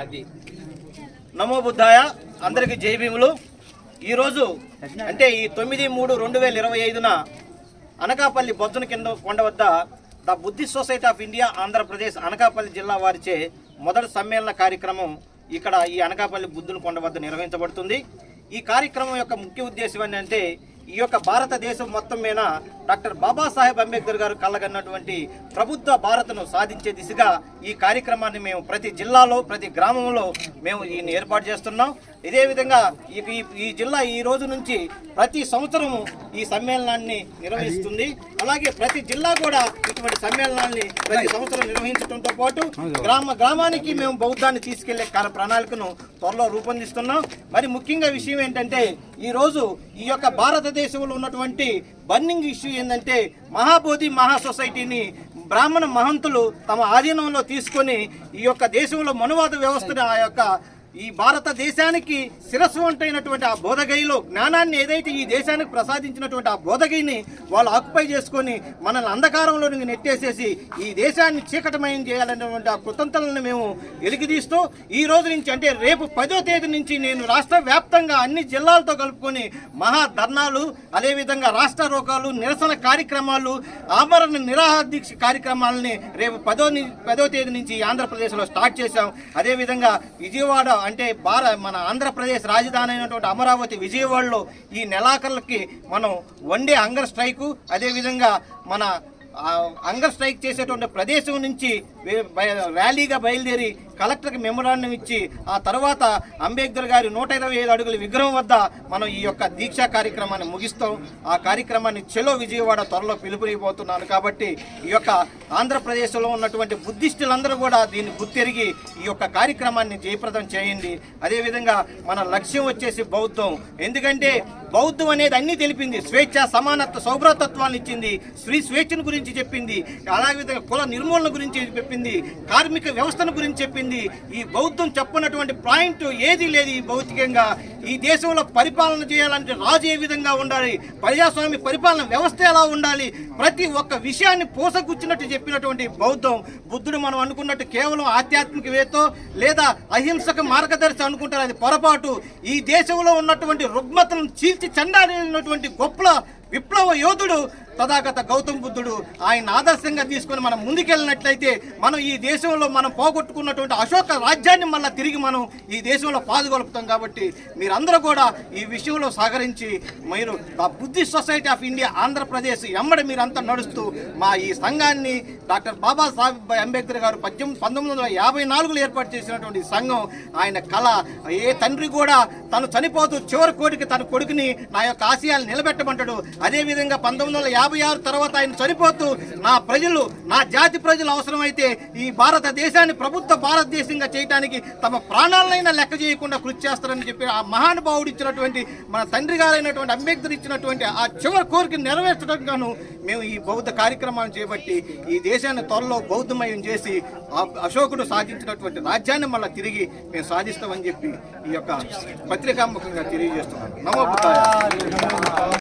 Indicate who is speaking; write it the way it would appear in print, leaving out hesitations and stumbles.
Speaker 1: అది నమో బుద్ధాయ అందరికి జై భీములు. ఈరోజు అంటే ఈ 9/3/2025న అనకాపల్లి బొజ్జన కింద కొండ వద్ద the Buddhist society of India Andhra Pradesh Anakapalli జిల్లా వారిచే మొదటి సమ్మేళన కార్యక్రమం ఇక్కడ ఈ అనకాపల్లి బుద్ధుని కొండ వద్ద నిర్వహించబడుతుంది. ఈ కార్యక్రమం యొక్క ముఖ్య ఉద్దేశం ఏంటంటే ఈ యొక్క భారతదేశం మొత్తం మీద డాక్టర్ బాబాసాహెబ్ అంబేద్కర్ గారు కళ్ళగన్నటువంటి ప్రభుత్వ భారత్ను సాధించే దిశగా ఈ కార్యక్రమాన్ని మేము ప్రతి జిల్లాలో ప్రతి గ్రామంలో మేము ఈయన ఏర్పాటు చేస్తున్నాం. ఇదే విధంగా ఈ జిల్లా ఈ రోజు నుంచి ప్రతి సంవత్సరము ఈ సమ్మేళనాన్ని నిర్వహిస్తుంది. అలాగే ప్రతి జిల్లా కూడా ఇటువంటి సమ్మేళనాన్ని ప్రతి సంవత్సరం నిర్వహించడంతో పాటు గ్రామానికి మేము బౌద్ధాన్ని తీసుకెళ్లే ప్రణాళికను త్వరలో రూపొందిస్తున్నాం. మరి ముఖ్యంగా విషయం ఏంటంటే ఈరోజు ఈ యొక్క భారతదేశంలో ఉన్నటువంటి బర్నింగ్ ఇష్యూ ఏంటంటే మహాబోధి మహా సొసైటీని బ్రాహ్మణ మహంతులు తమ ఆధీనంలో తీసుకొని ఈ యొక్క దేశంలో మనువాద వ్యవస్థను ఆ యొక్క ఈ భారతదేశానికి శిరస్సు వంటైనటువంటి ఆ బోధగయిలో జ్ఞానాన్ని ఏదైతే ఈ దేశానికి ప్రసాదించినటువంటి ఆ బోధగయిని వాళ్ళు ఆక్యుపై చేసుకొని మనల్ని అంధకారంలో నెట్టేసేసి ఈ దేశాన్ని చీకటమయం చేయాలనేటువంటి ఆ కృతంతలను మేము వెలికితీస్తూ ఈ రోజు నుంచి అంటే రేపు 10వ తేదీ నుంచి నేను రాష్ట్ర వ్యాప్తంగా అన్ని జిల్లాలతో కలుపుకొని మహా ధర్నాలు అదేవిధంగా రాష్ట్ర రోగాలు నిరసన కార్యక్రమాలు ఆమరణ నిరాహార దీక్ష కార్యక్రమాలని రేపు 10వ తేదీ నుంచి ఆంధ్రప్రదేశ్లో స్టార్ట్ చేశాం. అదేవిధంగా విజయవాడ అంటే మన ఆంధ్రప్రదేశ్ రాజధాని అయినటువంటి అమరావతి విజయవాడలో ఈ నెలాఖరులకి మనం వన్డే హంగర్ స్ట్రైకు అదేవిధంగా మన హంగర్ స్ట్రైక్ చేసేటువంటి ప్రదేశం నుంచి ర్యాలీగా బయలుదేరి కలెక్టర్కి మెమోరాండం ఇచ్చి ఆ తర్వాత అంబేద్కర్ గారి 125 అడుగుల విగ్రహం వద్ద మనం ఈ యొక్క దీక్షా కార్యక్రమాన్ని ముగిస్తాం. ఆ కార్యక్రమాన్ని చెలో విజయవాడ త్వరలో పిలుపునిపోతున్నాను. కాబట్టి ఈ యొక్క ఆంధ్రప్రదేశ్లో ఉన్నటువంటి బుద్ధిస్టులందరూ కూడా దీన్ని గుర్తెరిగి ఈ యొక్క కార్యక్రమాన్ని జయప్రదం చేయండి. అదేవిధంగా మన లక్ష్యం వచ్చేసి బౌద్ధం. ఎందుకంటే బౌద్ధం అనేది అన్నీ తెలిపింది. స్వేచ్ఛ, సమానత్వ, సౌభ్రతత్వాన్ని ఇచ్చింది. స్వేచ్ఛను గురించి చెప్పింది. అలాగే కుల నిర్మూలన గురించి చెప్పింది. కార్మిక వ్యవస్థను గురించి చెప్పింది. ఈ బౌద్ధం చెప్పినటువంటి పాయింట్ ఏది లేదు. ఈ భౌతికంగా ఈ దేశంలో పరిపాలన చేయాలంటే రాజు ఏ విధంగా ఉండాలి, ప్రజాస్వామ్య పరిపాలన వ్యవస్థ ఎలా ఉండాలి, ప్రతి ఒక్క విషయాన్ని పూసగుచ్చినట్టు చెప్పినటువంటి బౌద్ధం. బుద్ధుడు మనం అనుకున్నట్టు కేవలం ఆధ్యాత్మికవేత్తో లేదా అహింసక మార్గదర్శి అనుకుంటారు. అది పొరపాటు. ఈ దేశంలో ఉన్నటువంటి రుగ్మతలను చీల్చి చెండాలినటువంటి గొప్ప విప్లవ యోధుడు తథాగత గౌతమ్ బుద్ధుడు. ఆయన ఆదర్శంగా తీసుకొని మనం ముందుకెళ్ళినట్లయితే మనం ఈ దేశంలో మనం పోగొట్టుకున్నటువంటి అశోక రాజ్యాన్ని మళ్ళీ తిరిగి మనం ఈ దేశంలో పాదుగొలుపుతాం. కాబట్టి మీరందరూ కూడా ఈ విషయంలో సహకరించి మీరు Buddhist society of India Andhra Pradesh ఎమ్మడి మీరంతా నడుస్తూ మా ఈ సంఘాన్ని డాక్టర్ బాబాసాహెబ్ అంబేద్కర్ గారు 1954లో ఏర్పాటు చేసినటువంటి సంఘం ఆయన కళ. ఏ తండ్రి కూడా తను చనిపోతూ చివరి కోడికి తన కొడుకుని నా యొక్క ఆశయాలు నిలబెట్టమంటాడు. అదేవిధంగా 1956 తర్వాత ఆయన చనిపోతూ నా ప్రజలు, నా జాతి ప్రజలు అవసరమైతే ఈ భారతదేశాన్ని ప్రభుత్వ భారతదేశంగా చేయడానికి తమ ప్రాణాలైనా లెక్క చేయకుండా కృషి చేస్తారని చెప్పి ఆ మహానుభావుడు ఇచ్చినటువంటి మన తండ్రి గారైనటువంటి అంబేద్కర్ ఇచ్చినటువంటి ఆ చివరి కోరిక నెరవేర్చడం గాను మేము ఈ బౌద్ధ కార్యక్రమాన్ని చేపట్టి ఈ దేశాన్ని త్వరలో బౌద్ధమయం చేసి అశోకుడు సాధించినటువంటి రాజ్యాన్ని మళ్ళీ తిరిగి మేము సాధిస్తామని చెప్పి ఈ యొక్క పత్రికాముఖంగా తెలియజేస్తున్నాను. నమో బుద్ధాయ.